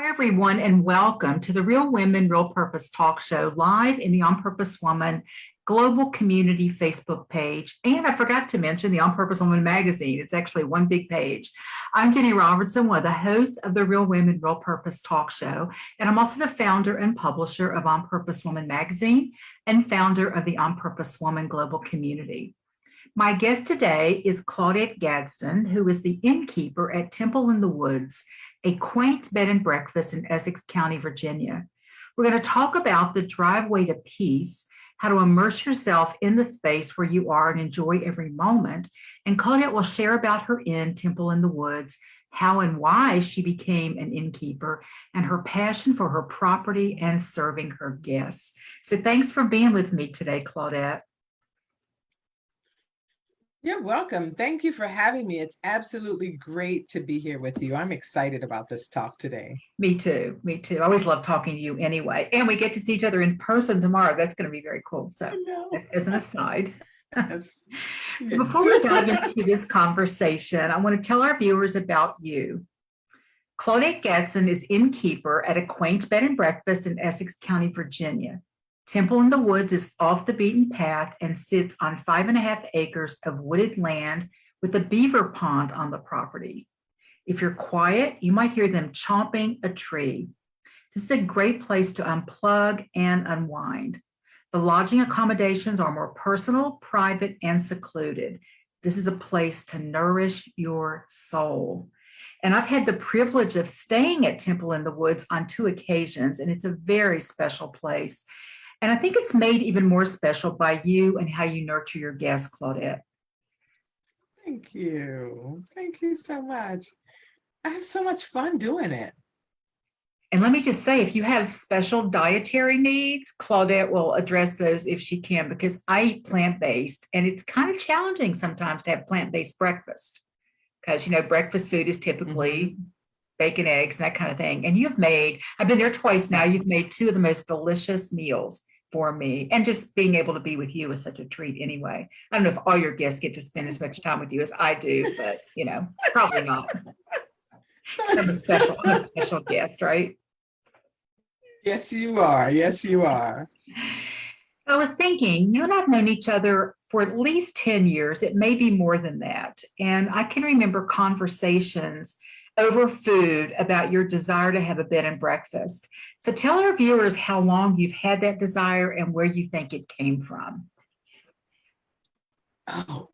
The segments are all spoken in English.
Hi, everyone, and welcome to the Real Women, Real Purpose Talk Show live in the On Purpose Woman Global Community Facebook page. And I forgot to mention the On Purpose Woman magazine. It's actually one big page. I'm Ginny Robertson, one of the hosts of the Real Women, Real Purpose Talk Show. And I'm also the founder and publisher of On Purpose Woman magazine and founder of the On Purpose Woman Global Community. My guest today is Claudette Gadsden, who is the innkeeper at Temple in the Woods, a quaint bed and breakfast in Essex County, Virginia. We're going to talk about the driveway to peace, how to immerse yourself in the space where you are and enjoy every moment. And Claudette will share about her inn, Temple in the Woods, how and why she became an innkeeper, and her passion for her property and serving her guests. So thanks for being with me today, Claudette. You're welcome. Thank you for having me. It's absolutely great to be here with you. I'm excited about this talk today. Me too. Me too. I always love talking to you anyway. And we get to see each other in person tomorrow. That's going to be very cool. So as an aside. Yes. Before we dive into this conversation, I want to tell our viewers about you. Claudette Gadsden is innkeeper at a quaint bed and breakfast in Essex County, Virginia. Temple in the Woods is off the beaten path and sits on 5.5 acres of wooded land with a beaver pond on the property. If you're quiet, you might hear them chomping a tree. This is a great place to unplug and unwind. The lodging accommodations are more personal, private, and secluded. This is a place to nourish your soul. And I've had the privilege of staying at Temple in the Woods on 2 occasions, and it's a very special place. And I think it's made even more special by you and how you nurture your guests, Claudette. Thank you. Thank you so much. I have so much fun doing it. And let me just say, if you have special dietary needs, Claudette will address those if she can, because I eat plant-based, and it's kind of challenging sometimes to have plant-based breakfast because, you know, breakfast food is typically bacon, eggs, and that kind of thing. And I've been there twice now, you've made 2 of the most delicious meals for me. And just being able to be with you is such a treat anyway. I don't know if all your guests get to spend as much time with you as I do, but, you know, probably not. I'm a special guest, right? Yes, you are. Yes, you are. I was thinking, you and I've known each other for at least 10 years. It may be more than that. And I can remember conversations over food about your desire to have a bed and breakfast. So tell our viewers how long you've had that desire and where you think it came from. Oh,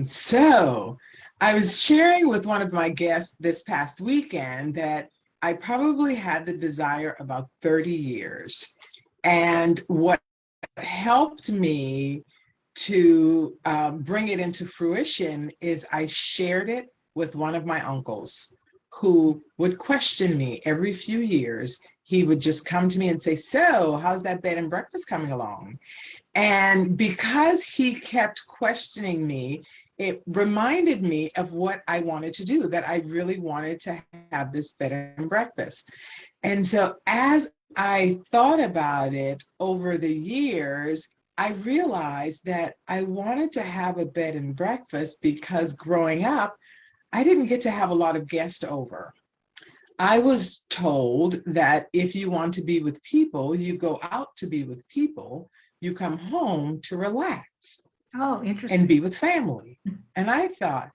so I was sharing with one of my guests this past weekend that I probably had the desire about 30 years. And what helped me to bring it into fruition is I shared it with one of my uncles, who would question me every few years. He would just come to me and say, "So, how's that bed and breakfast coming along?" And because he kept questioning me, it reminded me of what I wanted to do, that I really wanted to have this bed and breakfast. And so as I thought about it over the years, I realized that I wanted to have a bed and breakfast because growing up, I didn't get to have a lot of guests over. I was told that if you want to be with people, you go out to be with people, you come home to relax. Oh, interesting. And be with family. And I thought,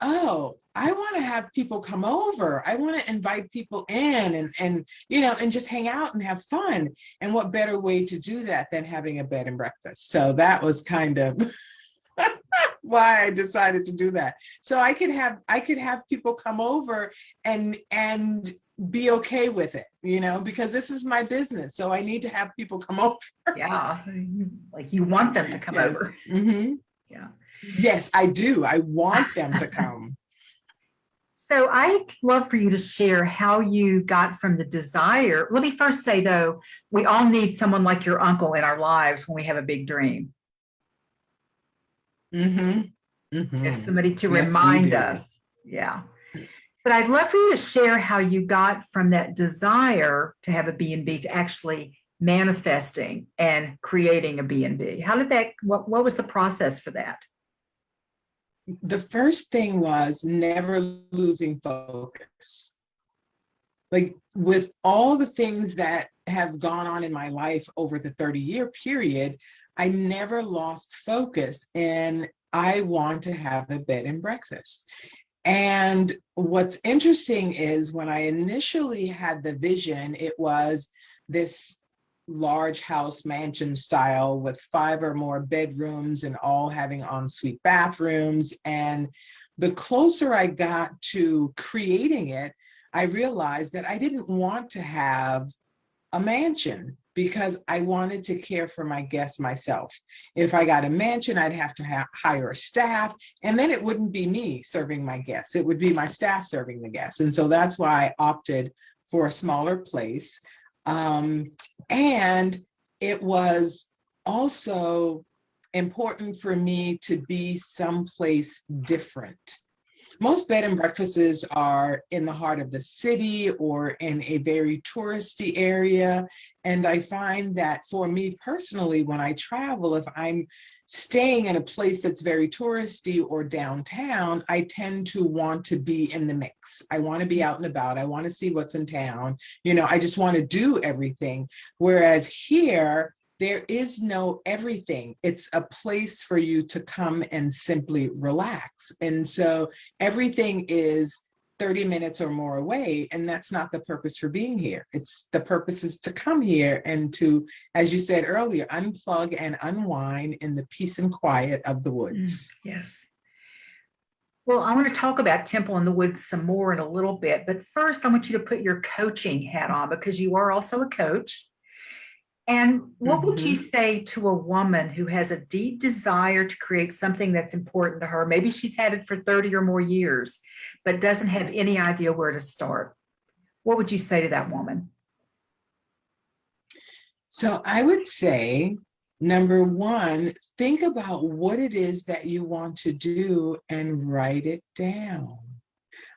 oh, I want to have people come over. I want to invite people in and just hang out and have fun. And what better way to do that than having a bed and breakfast? So that was kind of why I decided to do that. So I could have people come over and be okay with it, because this is my business. So I need to have people come over. Yeah, like you want them to come over. Mm-hmm. Yeah. Yes, I do. I want them to come. So I'd love for you to share how you got from the desire. Let me first say, though, we all need someone like your uncle in our lives when we have a big dream. Mm-hmm. Mm-hmm. If somebody to remind us. Yeah. But I'd love for you to share how you got from that desire to have a B&B to actually manifesting and creating a B&B. How did that, what was the process for that? The first thing was never losing focus. like with all the things that have gone on in my life over the 30-year period, I never lost focus and I want to have a bed and breakfast. And what's interesting is when I initially had the vision, it was this large house mansion style with 5 or more bedrooms and all having ensuite bathrooms. And the closer I got to creating it, I realized that I didn't want to have a mansion because I wanted to care for my guests myself. If I got a mansion, I'd have to hire a staff, and then it wouldn't be me serving my guests. It would be my staff serving the guests. And so that's why I opted for a smaller place. And it was also important for me to be someplace different. Most bed and breakfasts are in the heart of the city or in a very touristy area. And I find that for me personally, when I travel, if I'm staying in a place that's very touristy or downtown, I tend to want to be in the mix. I want to be out and about. I want to see what's in town. You know, I just want to do everything. Whereas here, there is no everything. It's a place for you to come and simply relax. And so everything is 30 minutes or more away, and that's not the purpose for being here. It's the purpose is to come here and to, as you said earlier, unplug and unwind in the peace and quiet of the woods. Yes. Well, I want to talk about Temple in the Woods some more in a little bit, but first I want you to put your coaching hat on because you are also a coach. And what would you say to a woman who has a deep desire to create something that's important to her? Maybe she's had it for 30 or more years, but doesn't have any idea where to start. What would you say to that woman? So I would say, number one, think about what it is that you want to do and write it down.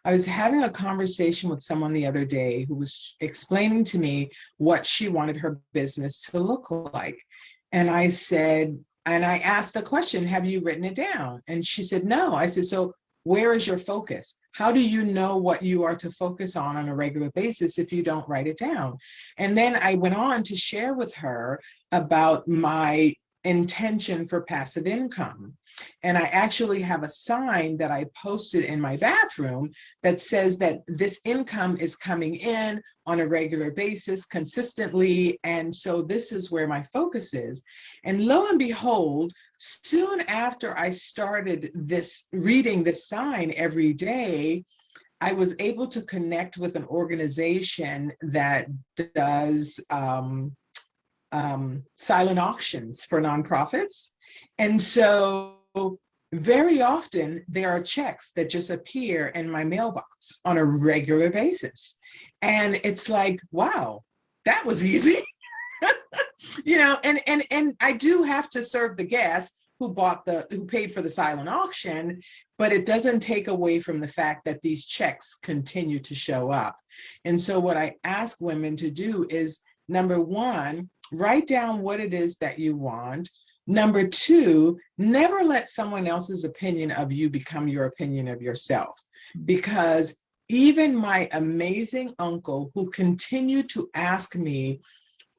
I was having a conversation with someone the other day who was explaining to me what she wanted her business to look like. And I said, and I asked the question, have you written it down? And she said, no. I said, so where is your focus? How do you know what you are to focus on a regular basis if you don't write it down? And then I went on to share with her about my intention for passive income. And I actually have a sign that I posted in my bathroom that says that this income is coming in on a regular basis consistently. And so this is where my focus is. And lo and behold, soon after I started reading this sign every day, I was able to connect with an organization that does silent auctions for nonprofits. And so very often there are checks that just appear in my mailbox on a regular basis. And it's like, wow, that was easy. You know, and I do have to serve the guest who paid for the silent auction, but it doesn't take away from the fact that these checks continue to show up. And so what I ask women to do is, number one, write down what it is that you want. Number two, never let someone else's opinion of you become your opinion of yourself. Because even my amazing uncle, who continued to ask me,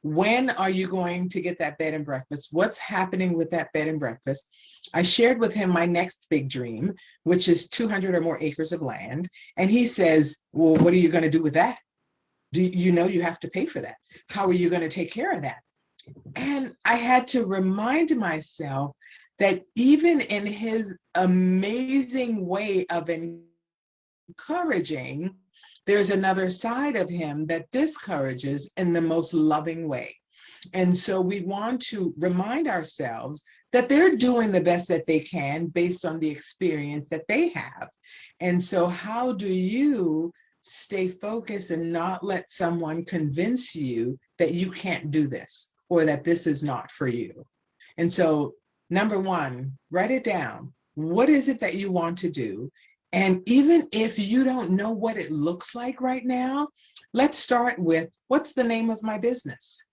when are you going to get that bed and breakfast? What's happening with that bed and breakfast? I shared with him my next big dream, which is 200 or more acres of land. And he says, well, what are you going to do with that? Do you know you have to pay for that? How are you going to take care of that? And I had to remind myself that even in his amazing way of encouraging, there's another side of him that discourages in the most loving way. And so we want to remind ourselves that they're doing the best that they can based on the experience that they have. And so how do you stay focused and not let someone convince you that you can't do this or that this is not for you? And so, number one, write it down. What is it that you want to do? And even if you don't know what it looks like right now, let's start with, what's the name of my business?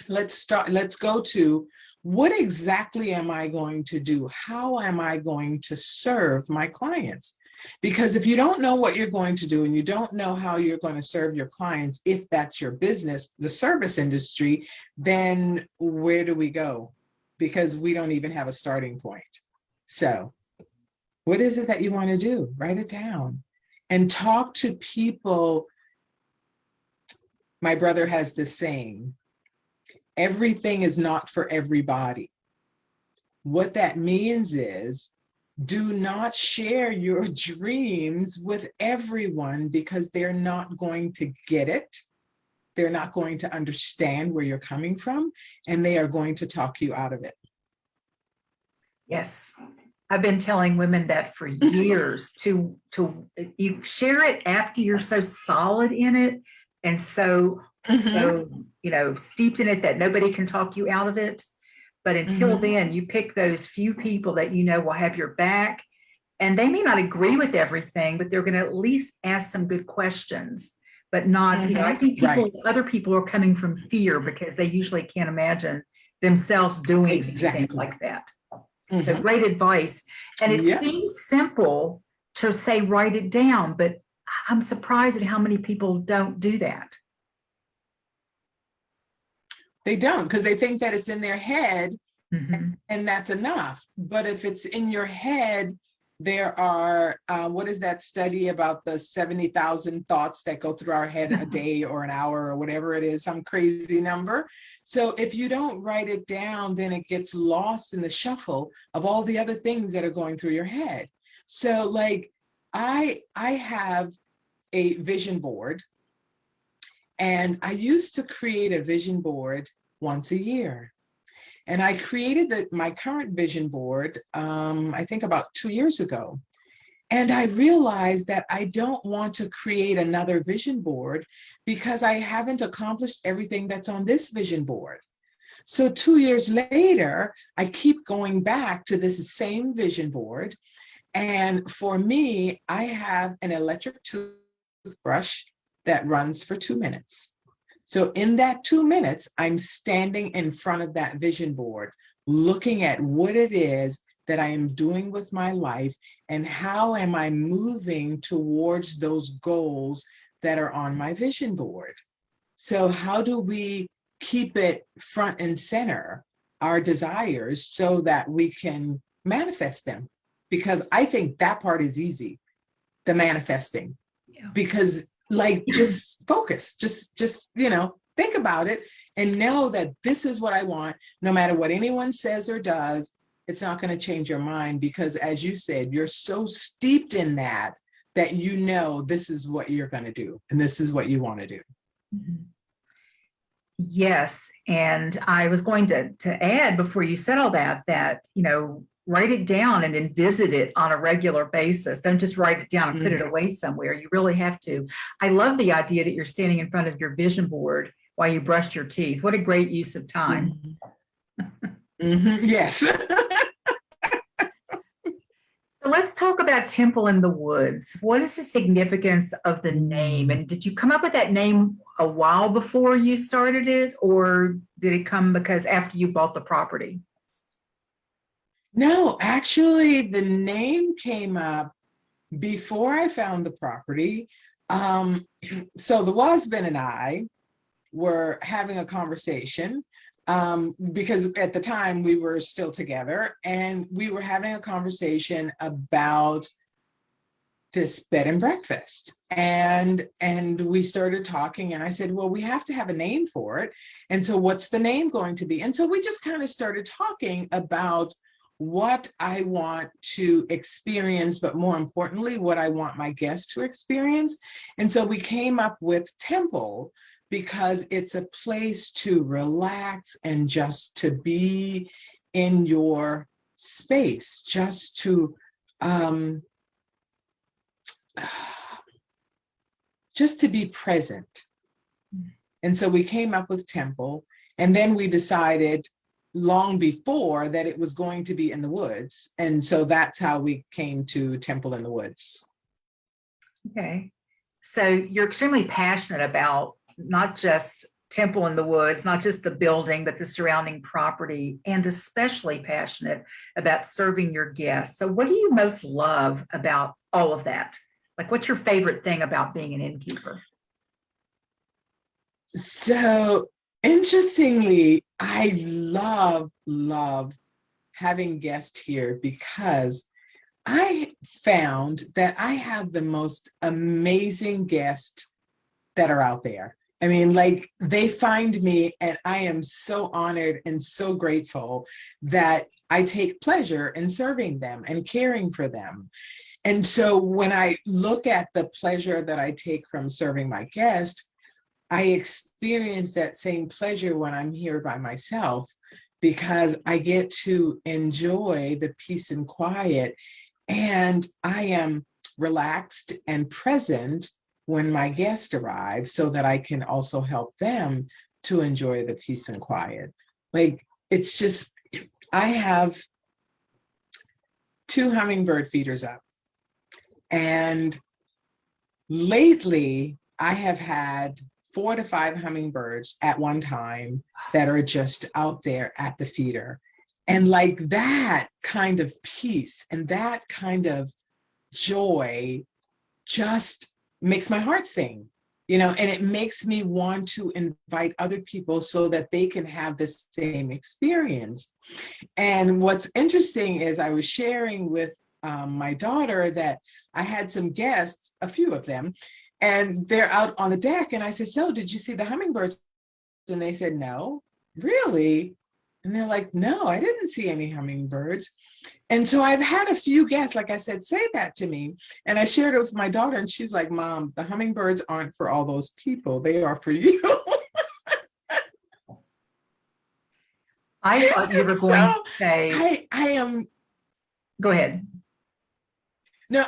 Let's go to, what exactly am I going to do? How am I going to serve my clients? Because if you don't know what you're going to do and you don't know how you're going to serve your clients, if that's your business, the service industry, then where do we go? Because we don't even have a starting point. So what is it that you want to do? Write it down and talk to people. My brother has this saying, everything is not for everybody. What that means is, do not share your dreams with everyone because they're not going to get it. They're not going to understand where you're coming from, and they are going to talk you out of it. Yes. I've been telling women that for years to you share it after you're so solid in it and so steeped in it that nobody can talk you out of it. But until then, you pick those few people that you know will have your back, and they may not agree with everything, but they're going to at least ask some good questions. But not, I think other people are coming from fear because they usually can't imagine themselves doing anything like that. So great advice. And it seems simple to say, write it down, but I'm surprised at how many people don't do that. They don't, because they think that it's in their head and that's enough. But if it's in your head, there are, what is that study about the 70,000 thoughts that go through our head a day or an hour or whatever it is, some crazy number. So if you don't write it down, then it gets lost in the shuffle of all the other things that are going through your head. So like I have a vision board, and I used to create a vision board once a year. And I created my current vision board, I think about 2 years ago. And I realized that I don't want to create another vision board because I haven't accomplished everything that's on this vision board. So 2 years later, I keep going back to this same vision board. And for me, I have an electric toothbrush that runs for 2 minutes. So in that 2 minutes, I'm standing in front of that vision board, looking at what it is that I am doing with my life and how am I moving towards those goals that are on my vision board. So how do we keep it front and center, our desires, so that we can manifest them? Because I think that part is easy, the manifesting, because like, just focus, just, think about it and know that this is what I want. No matter what anyone says or does, it's not going to change your mind, because as you said, you're so steeped in that you know this is what you're going to do and this is what you want to do. Yes. And I was going to add before you said all that, write it down and then visit it on a regular basis. Don't just write it down and put it away somewhere. You really have to. I love the idea that you're standing in front of your vision board while you brush your teeth. What a great use of time. Yes. So let's talk about Temple in the Woods. What is the significance of the name? And did you come up with that name a while before you started it, or did it come because after you bought the property? No, actually, the name came up before I found the property. So the husband and I were having a conversation because at the time we were still together, and we were having a conversation about this bed and breakfast. And we started talking, and I said, well, we have to have a name for it. And so what's the name going to be? And so we just kind of started talking about what I want to experience, but more importantly, what I want my guests to experience. And so we came up with Temple because it's a place to relax and just to be in your space, just to be present. And so we came up with Temple, and then we decided long before that it was going to be in the woods. And so that's how we came to Temple in the Woods. Okay. So you're extremely passionate about not just Temple in the Woods, not just the building, but the surrounding property, and especially passionate about serving your guests. So what do you most love about all of that? Like, what's your favorite thing about being an innkeeper? So interestingly, I love having guests here because I found that I have the most amazing guests that are out there. I mean, like, they find me and I am so honored and so grateful that I take pleasure in serving them and caring for them. And so when I look at the pleasure that I take from serving my guest, I experience that same pleasure when I'm here by myself, because I get to enjoy the peace and quiet, and I am relaxed and present when my guest arrives so that I can also help them to enjoy the peace and quiet. Like, it's just, I have 2 hummingbird feeders up. And lately, I have had 4 to 5 hummingbirds at one time that are just out there at the feeder. And like, that kind of peace and that kind of joy just makes my heart sing, and it makes me want to invite other people so that they can have the same experience. And what's interesting is I was sharing with my daughter that I had some guests, a few of them, and they're out on the deck. And I said, so did you see the hummingbirds? And they said, no. Really? And they're like, no, I didn't see any hummingbirds. And so I've had a few guests, like I said, say that to me. And I shared it with my daughter, and she's like, Mom, the hummingbirds aren't for all those people. They are for you. I thought you were going to So say, I am, go ahead. no,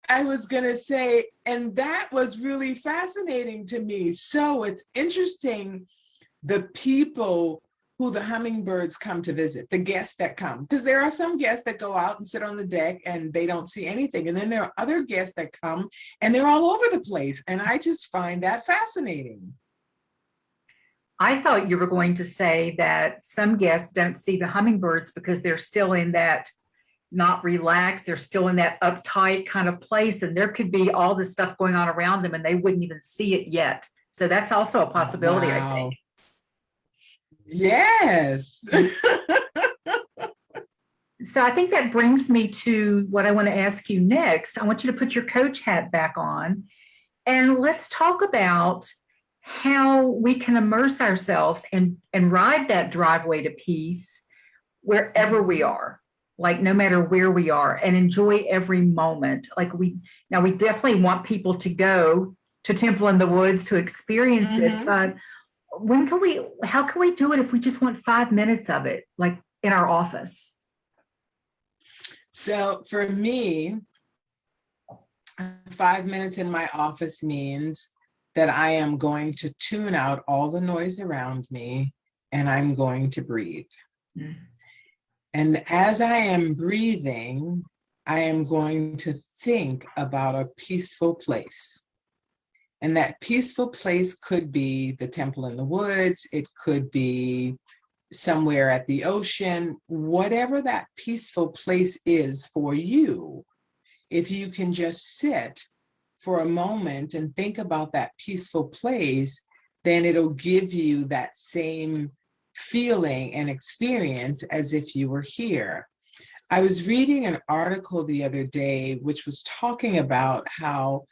I was going to say, and that was really fascinating to me. So it's interesting, the people who the hummingbirds come to visit, the guests that come, because there are some guests that go out and sit on the deck and they don't see anything. And then there are other guests that come and they're all over the place. And I just find that fascinating. I thought you were going to say that some guests don't see the hummingbirds because they're still in that not relaxed. They're still in that uptight kind of place. And there could be all this stuff going on around them and they wouldn't even see it yet. So that's also a possibility, Wow. I think. Yes. So I think that brings me to what I want to ask you next. I want you to put your coach hat back on and let's talk about how we can immerse ourselves and ride that driveway to peace wherever we are, like no matter where we are, and enjoy every moment. Like we definitely want people to go to Temple in the Woods to experience it, but how can we do it if we just want 5 minutes of it, like in our office? So for me, 5 minutes in my office means that I am going to tune out all the noise around me and I'm going to breathe. Mm. And as I am breathing, I am going to think about a peaceful place. And that peaceful place could be the Temple in the Woods. It could be somewhere at the ocean, whatever that peaceful place is for you. If you can just sit for a moment and think about that peaceful place, then it'll give you that same feeling and experience as if you were here. I was reading an article the other day, which was talking about how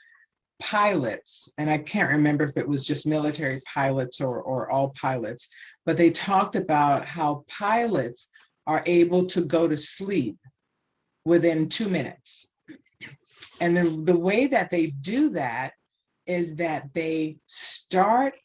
pilots, and I can't remember if it was just military pilots or all pilots, but they talked about how pilots are able to go to sleep within 2 minutes. And the way that they do that is that they start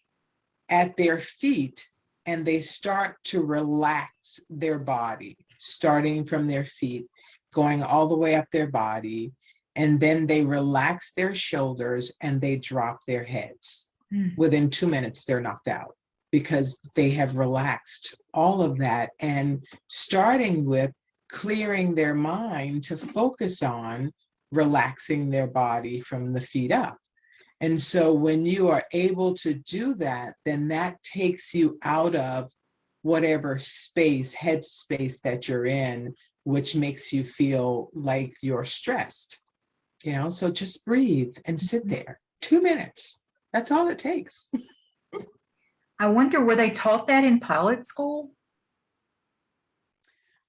at their feet and they start to relax their body, starting from their feet, going all the way up their body. And then they relax their shoulders and they drop their heads. Within 2 minutes, they're knocked out because they have relaxed all of that, and starting with clearing their mind to focus on relaxing their body from the feet up. And so when you are able to do that, then that takes you out of whatever space, headspace that you're in, which makes you feel like you're stressed. So just breathe and sit there. 2 minutes. That's all it takes. I wonder, were they taught that in pilot school?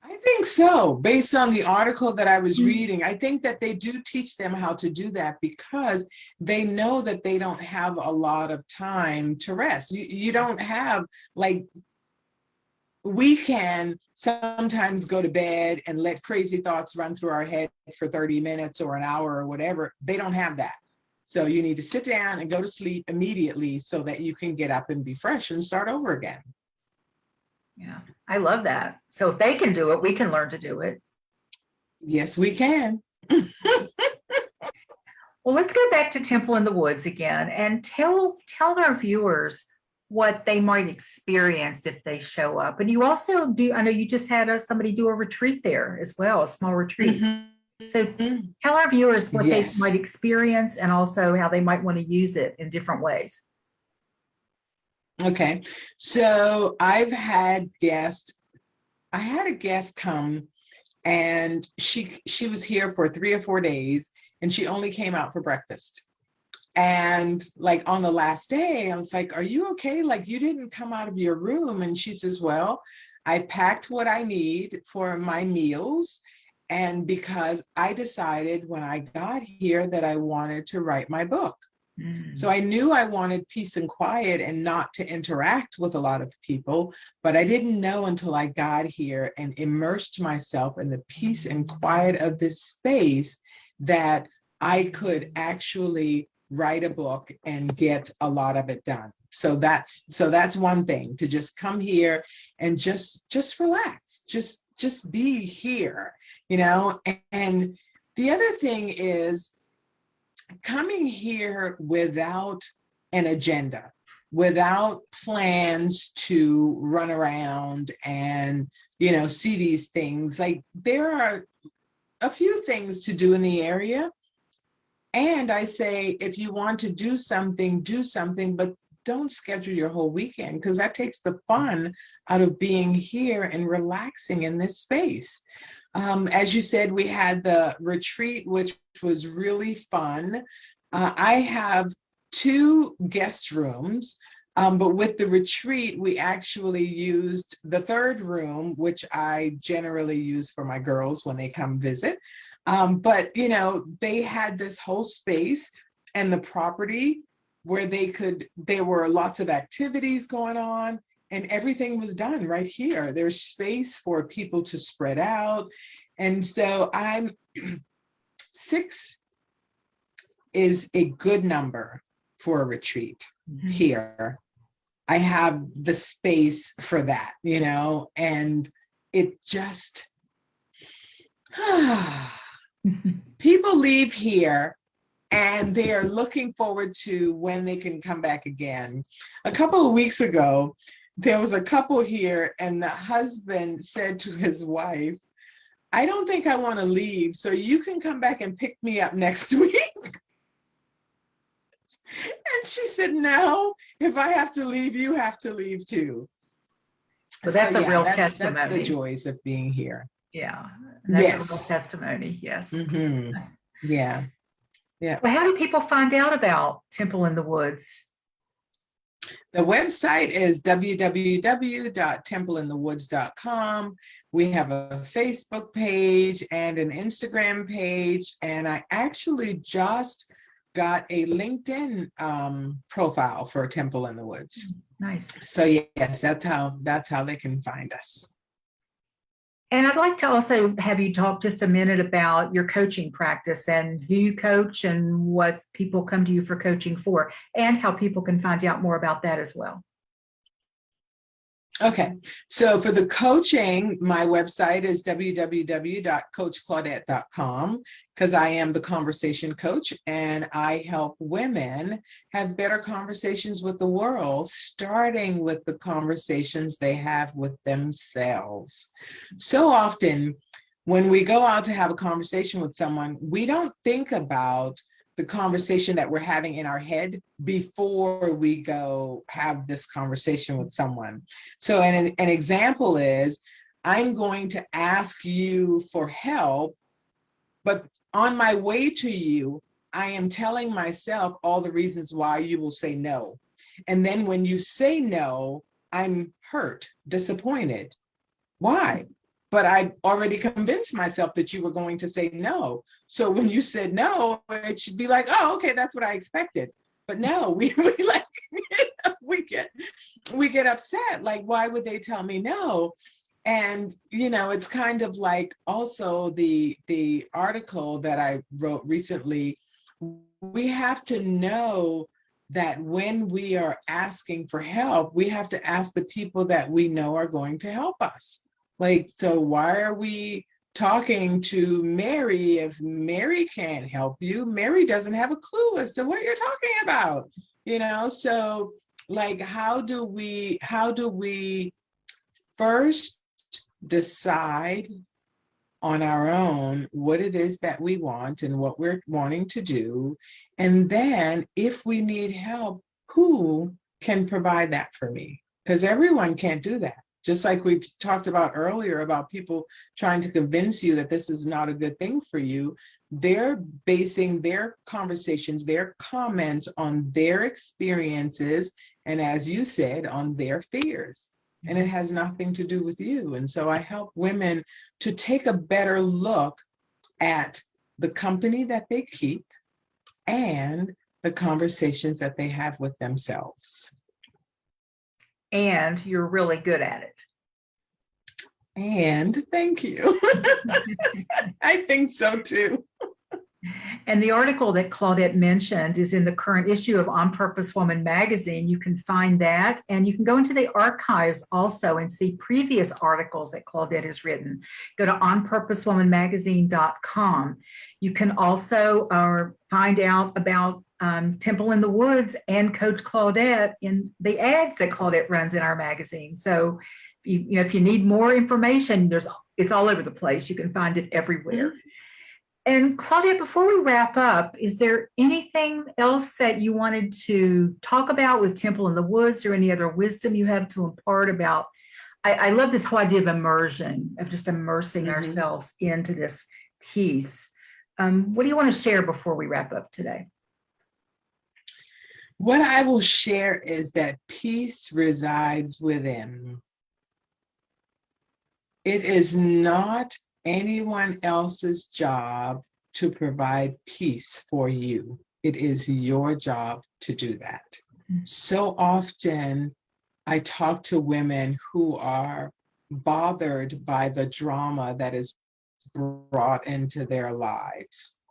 I think so. Based on the article that I was reading, I think that they do teach them how to do that because they know that they don't have a lot of time to rest. You don't have, like, we can sometimes go to bed and let crazy thoughts run through our head for 30 minutes or an hour or whatever. They don't have that. So you need to sit down and go to sleep immediately so that you can get up and be fresh and start over again. Yeah, I love that. So if they can do it, we can learn to do it. Yes, we can. Well, let's go back to Temple in the Woods again and tell our viewers what they might experience if they show up. And you also do, I know you just had somebody do a retreat there as well, a small retreat. So tell our viewers what they might experience and also how they might want to use it in different ways. Okay, so I had a guest come, and she was here for 3 or 4 days, and she only came out for breakfast. And like on the last day, I was like, "Are you okay? Like, you didn't come out of your room." And she says, "Well, I packed what I need for my meals, and because I decided when I got here that I wanted to write my book." So I knew I wanted peace and quiet and not to interact with a lot of people, but I didn't know until I got here and immersed myself in the peace and quiet of this space that I could actually write a book and get a lot of it done. So that's one thing, to just come here and just relax, just be here, And the other thing is, coming here without an agenda, without plans to run around and, see these things. Like, there are a few things to do in the area. And I say, if you want to do something, but don't schedule your whole weekend, because that takes the fun out of being here and relaxing in this space. As you said, we had the retreat, which was really fun. I have 2 guest rooms, but with the retreat, we actually used the 3rd room, which I generally use for my girls when they come visit. But, they had this whole space and the property where there were lots of activities going on. And everything was done right here. There's space for people to spread out. And so 6 is a good number for a retreat here. I have the space for that, and it just, people leave here and they are looking forward to when they can come back again. A couple of weeks ago, there was a couple here, and the husband said to his wife, "I don't think I want to leave, so you can come back and pick me up next week." And she said, "No, if I have to leave, you have to leave too." But that's a real testimony. That's the joys of being here. Yeah, that's a real testimony, yes. Yeah. Well, how do people find out about Temple in the Woods? The website is www.templeinthewoods.com. We have a Facebook page and an Instagram page, and I actually just got a LinkedIn profile for Temple in the Woods. Nice. So yes, that's how they can find us. And I'd like to also have you talk just a minute about your coaching practice and who you coach and what people come to you for coaching for, and how people can find out more about that as well. Okay, so for the coaching, my website is www.coachclaudette.com, because I am the conversation coach and I help women have better conversations with the world, starting with the conversations they have with themselves. So often when we go out to have a conversation with someone, we don't think about the conversation that we're having in our head before we go have this conversation with someone. So an example is, I'm going to ask you for help, but on my way to you, I am telling myself all the reasons why you will say no. And then when you say no, I'm hurt, disappointed. Why? But I already convinced myself that you were going to say no. So when you said no, it should be like, oh, okay, that's what I expected. But no, we like we get upset. Like, why would they tell me no? And it's kind of like also the article that I wrote recently. We have to know that when we are asking for help, we have to ask the people that we know are going to help us. Like, so why are we talking to Mary if Mary can't help you? Mary doesn't have a clue as to what you're talking about, So like, how do we first decide on our own what it is that we want and what we're wanting to do? And then if we need help, who can provide that for me? Because everyone can't do that. Just like we talked about earlier about people trying to convince you that this is not a good thing for you, they're basing their conversations, their comments on their experiences, and as you said, on their fears. And it has nothing to do with you. And so I help women to take a better look at the company that they keep and the conversations that they have with themselves. And you're really good at it. And thank you. I think so too. And the article that Claudette mentioned is in the current issue of On Purpose Woman magazine. You can find that, and you can go into the archives also and see previous articles that Claudette has written. Go to onpurposewomanmagazine.com. You can also find out about Temple in the Woods and Coach Claudette in the ads that Claudette runs in our magazine. So, if you need more information, it's all over the place. You can find it everywhere. And Claudette, before we wrap up, is there anything else that you wanted to talk about with Temple in the Woods, or any other wisdom you have to impart about? I love this whole idea of immersion, of just immersing ourselves into this piece. What do you want to share before we wrap up today? What I will share is that peace resides within. It is not anyone else's job to provide peace for you. It is your job to do that. So often I talk to women who are bothered by the drama that is brought into their lives.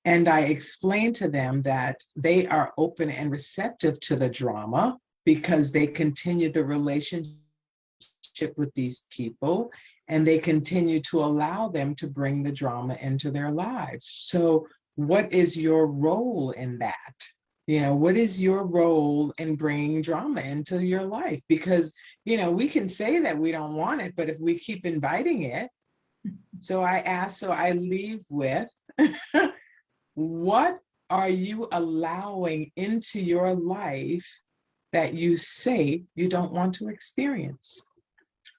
And I explain to them that they are open and receptive to the drama because they continue the relationship with these people, and they continue to allow them to bring the drama into their lives. So what is your role in that? What is your role in bringing drama into your life? Because, we can say that we don't want it, but if we keep inviting it, so I leave with, what are you allowing into your life that you say you don't want to experience?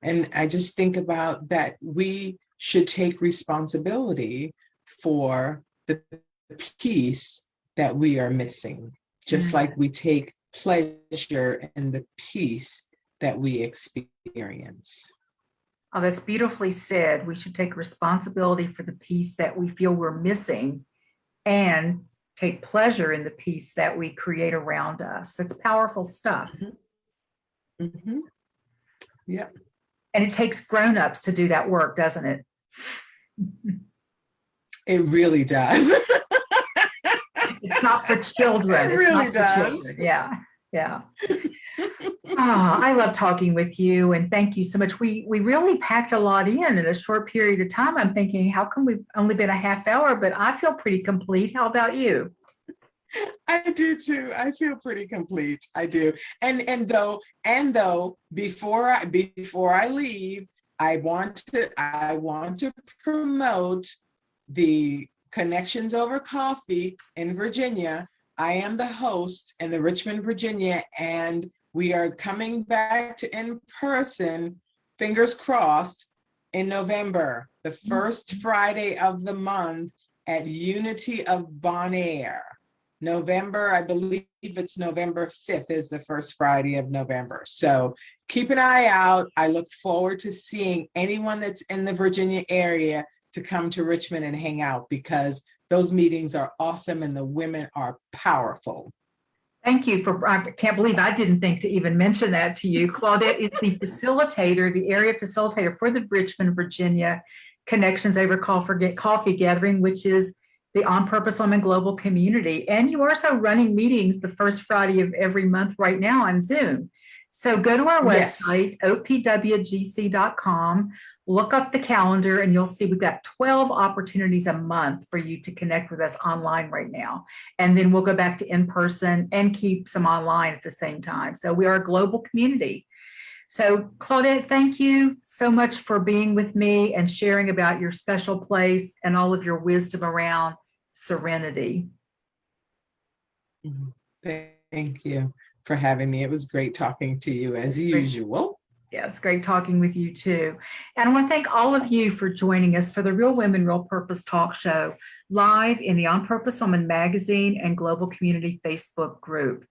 And I just think about that we should take responsibility for the peace that we are missing, just like we take pleasure in the peace that we experience. Oh, that's beautifully said. We should take responsibility for the peace that we feel we're missing and take pleasure in the peace that we create around us. That's powerful stuff. Yeah. And it takes grown-ups to do that work, doesn't it? It really does. It's not for children. It really does. Yeah. I love talking with you, and thank you so much. We really packed a lot in a short period of time. I'm thinking, how come we've only been a half hour, but I feel pretty complete. How about you? I do too. I feel pretty complete. I do. And though before I leave, I want to promote the Connections Over Coffee in Virginia. I am the host in the Richmond, Virginia, and we are coming back to in person, fingers crossed, in November, the first Friday of the month. at Unity of Bonaire. November, I believe it's November 5th is the first Friday of November. So keep an eye out. I look forward to seeing anyone that's in the Virginia area to come to Richmond and hang out, because those meetings are awesome and the women are powerful. Thank you for, I can't believe I didn't think to even mention that to you. Claudette is the facilitator, the area facilitator for the Richmond, Virginia Connections Over Coffee Gathering, which is the On Purpose Women Global Community. And you are also running meetings the first Friday of every month right now on Zoom. So go to our website, opwgc.com, look up the calendar, and you'll see we've got 12 opportunities a month for you to connect with us online right now. And then we'll go back to in person and keep some online at the same time. So we are a global community. So Claudette, thank you so much for being with me and sharing about your special place and all of your wisdom around serenity. Thank you for having me. It was great talking to you as usual. Yes, great talking with you too. And I want to thank all of you for joining us for the Real Women, Real Purpose talk show live in the On Purpose Woman magazine and global community Facebook group.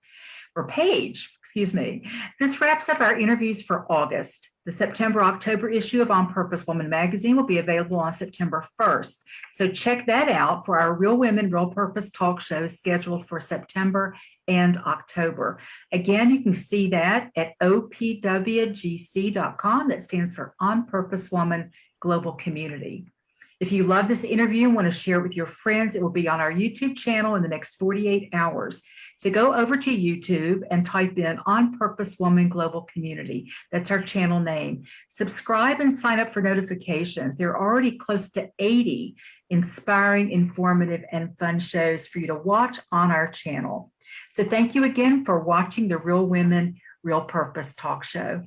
Or page, excuse me. This wraps up our interviews for August. The September-October issue of On Purpose Woman magazine will be available on September 1st. So check that out for our Real Women, Real Purpose talk show scheduled for September and October. Again, you can see that at opwgc.com. That stands for On Purpose Woman Global Community. If you love this interview and want to share it with your friends, it will be on our YouTube channel in the next 48 hours. So go over to YouTube and type in On Purpose Woman Global Community. That's our channel name. Subscribe and sign up for notifications. There are already close to 80 inspiring, informative, and fun shows for you to watch on our channel. So thank you again for watching the Real Women, Real Purpose talk show.